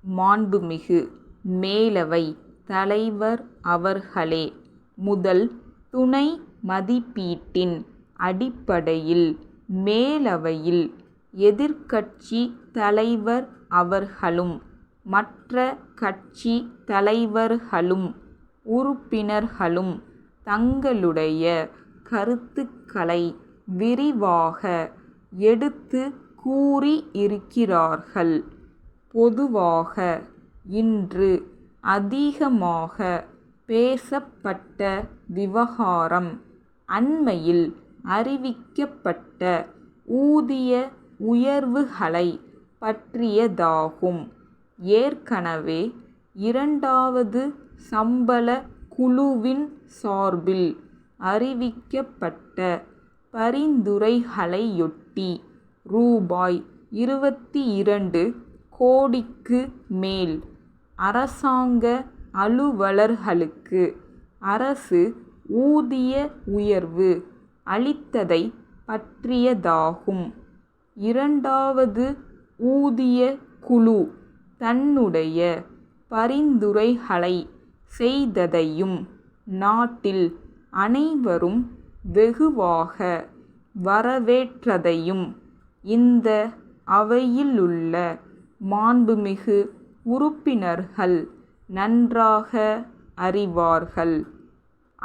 மாண்புமிகு மேலவை தலைவர் அவர்களே, முதல் துணை மதிப்பீட்டின் அடிப்படையில் மேலவையில் எதிர்க்கட்சித் தலைவர் அவர்களும் மற்ற கட்சி தலைவர்களும் உறுப்பினர்களும் தங்களுடைய கருத்துக்களை விரிவாக எடுத்துக் கூறியிருக்கிறார்கள். பொதுவாக இன்று அதிகமாக பேசப்பட்ட விவகாரம் அண்மையில் அறிவிக்கப்பட்ட ஊதிய உயர்வுகளைப் பற்றியதாகும். ஏற்கனவே இரண்டாவது சம்பளக் குழுவின் சார்பில் அறிவிக்கப்பட்ட பரிந்துரைகளையொட்டி ரூபாய் 22 கோடிக்கு மேல் அரசாங்க அலுவலர்களுக்கு அரசு ஊதிய உயர்வு அளித்ததைப் பற்றியதாகும். இரண்டாவது ஊதியக் குழு தன்னுடைய பரிந்துரைகளைச் செய்ததையும் நாட்டில் அனைவரும் வெகுவாக வரவேற்றதையும் இந்த அவையிலுள்ள மாண்புமிகு உறுப்பினர்கள் நன்றாக அறிவார்கள்.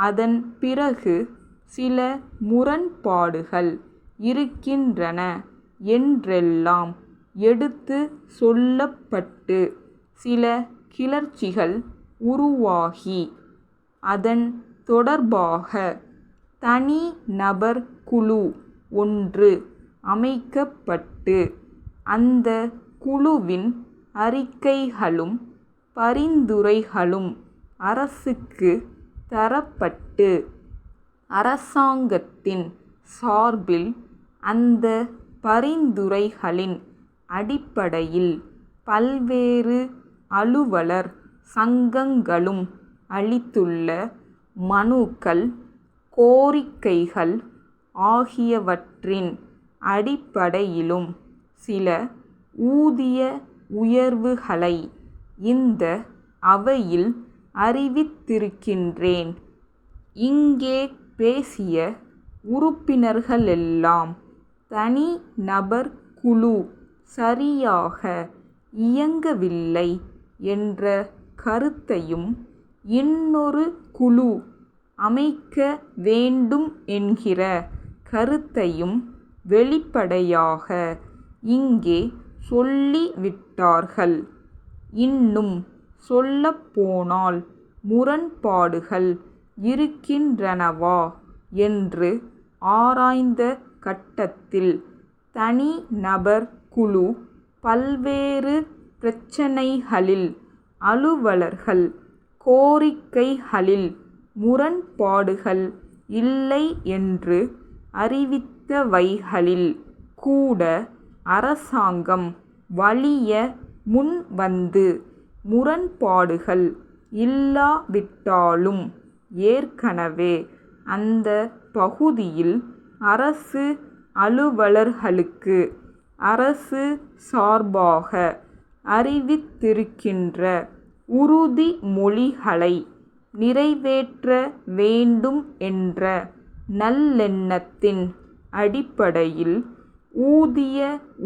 அதன் பிறகு சில முரண்பாடுகள் இருக்கின்றன என்றெல்லாம் எடுத்துச் சொல்லப்பட்டு சில கிளர்ச்சிகள் உருவாகி அதன் தொடர்பாக தனி நபர் குழு ஒன்று அமைக்கப்பட்டு அந்தக் குழுவின் அறிக்கைகளும் பரிந்துரைகளும் அரசுக்குத் தரப்பட்டு அரசாங்கத்தின் சார்பில் அந்த பரிந்துரைகளின் அடிப்படையில் பல்வேறு அலுவலர் சங்கங்களும் அளித்துள்ள மனுக்கள், கோரிக்கைகள் ஆகியவற்றின் அடிப்படையிலும் சில ஊதிய உயர்வுகளை இந்த அவையில் அறிவித்திருக்கின்றேன். இங்கே பேசிய உறுப்பினர்களெல்லாம் தனி நபர் குழு சரியாக இயங்கவில்லை என்ற கருத்தையும் இன்னொரு குழு அமைக்க வேண்டும் என்கிற கருத்தையும் வெளிப்படையாக இங்கே சொல்லிவிட்டார்கள். இன்னும் சொல்லப்போனால் முரண்பாடுகள் இருக்கின்றனவா என்று ஆராய்ந்த கட்டத்தில் தனி நபர் குழு பல்வேறு பிரச்சினைகளில் அலுவலர்கள் கோரிக்கைகளில் முரண்பாடுகள் இல்லை என்று அறிவித்தவைகளில் கூட அரசாங்கம் வலிய முன்வந்து முரண்பாடுகள் இல்லாவிட்டாலும் ஏற்கனவே அந்த பகுதியில் அரசு அலுவலர்களுக்கு அரசு சார்பாக அறிவித்திருக்கின்ற உறுதிமொழிகளை நிறைவேற்ற வேண்டும் என்ற நல்லெண்ணத்தின் அடிப்படையில் ஊதிய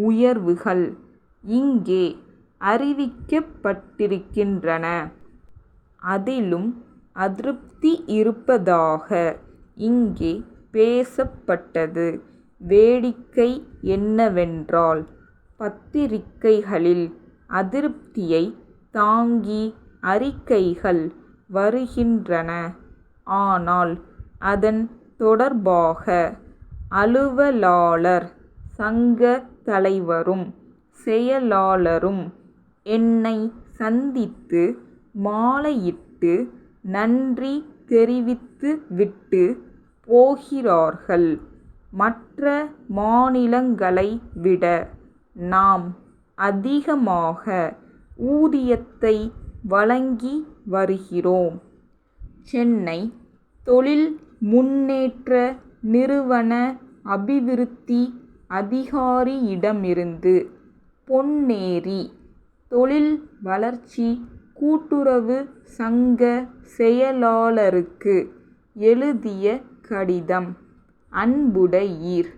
உயர்வுகள் இங்கே அறிவிக்கப்பட்டிருக்கின்றன. அதிலும் அதிருப்தி இருப்பதாக இங்கே பேசப்பட்டது. வேடிக்கை என்னவென்றால், பத்திரிகைகளில் அதிருப்தியைத் தாங்கி அறிக்கைகள் வருகின்றன. ஆனால் அதன் தொடர்பாக அலுவலாளர் சங்கத் தலைவரும் செயலாளரும் என்னை சந்தித்து மாலையிட்டு நன்றி தெரிவித்துவிட்டு போகிறார்கள். மற்ற மாநிலங்களை விட நாம் அதிகமாக ஊதியத்தை வழங்கி வருகிறோம். சென்னை தொழில் முன்னேற்ற நிறுவன அபிவிருத்தி அதிகாரியிடமிருந்து பொன்னேரி தொழில் வளர்ச்சி கூட்டுறவு சங்க செயலாளருக்கு எழுதிய கடிதம். அன்புடையீர்,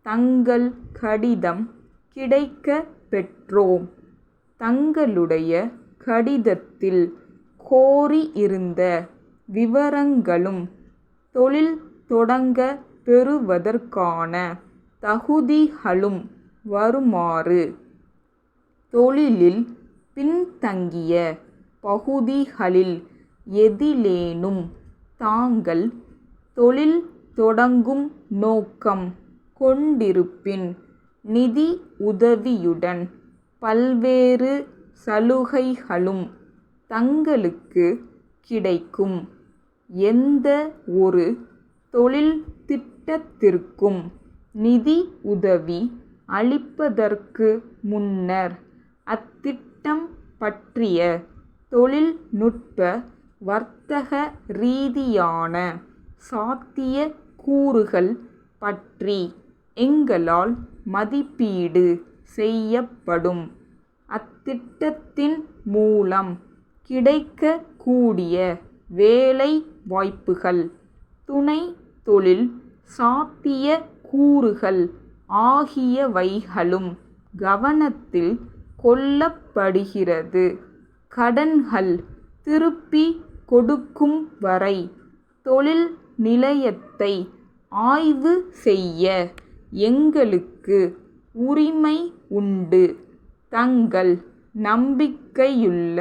தங்கள் கடிதம் கிடைக்கப் பெற்றோம். தங்களுடைய கடிதத்தில் கோரியிருந்த விவரங்களும் தொழில் தொடங்கப் பெறுவதற்கான தகுதிகளும் வருமாறு: தொழிலில் பின்தங்கிய பகுதிகளில் எதிலேனும் தாங்கள் தொழில் தொடங்கும் நோக்கம் கொண்டிருப்பின், நிதி உதவியுடன் பல்வேறு சலுகைகளும் தங்களுக்கு கிடைக்கும். எந்த ஒரு தொழில் திட்டத்திற்கும் நிதி உதவி அளிப்பதற்கு முன்னர் அத்திட்டம் பற்றிய தொழில்நுட்ப வர்த்தக ரீதியான சாத்தியக் கூறுகள் பற்றி எங்களால் மதிப்பீடு செய்யப்படும். அத்திட்டத்தின் மூலம் கிடைக்கக் கூடிய வேலை வாய்ப்புகள், துணை தொழில் சாத்தியக் கூறுகள் ஆகியவைகளும் கவனத்தில் கொள்ளப்படுகிறது. கடன்கள் திருப்பிக் கொடுக்கும் வரை தொழில் நிலையத்தை ஆய்வு செய்ய எங்களுக்கு உரிமை உண்டு. தங்கள் நம்பிக்கையுள்ள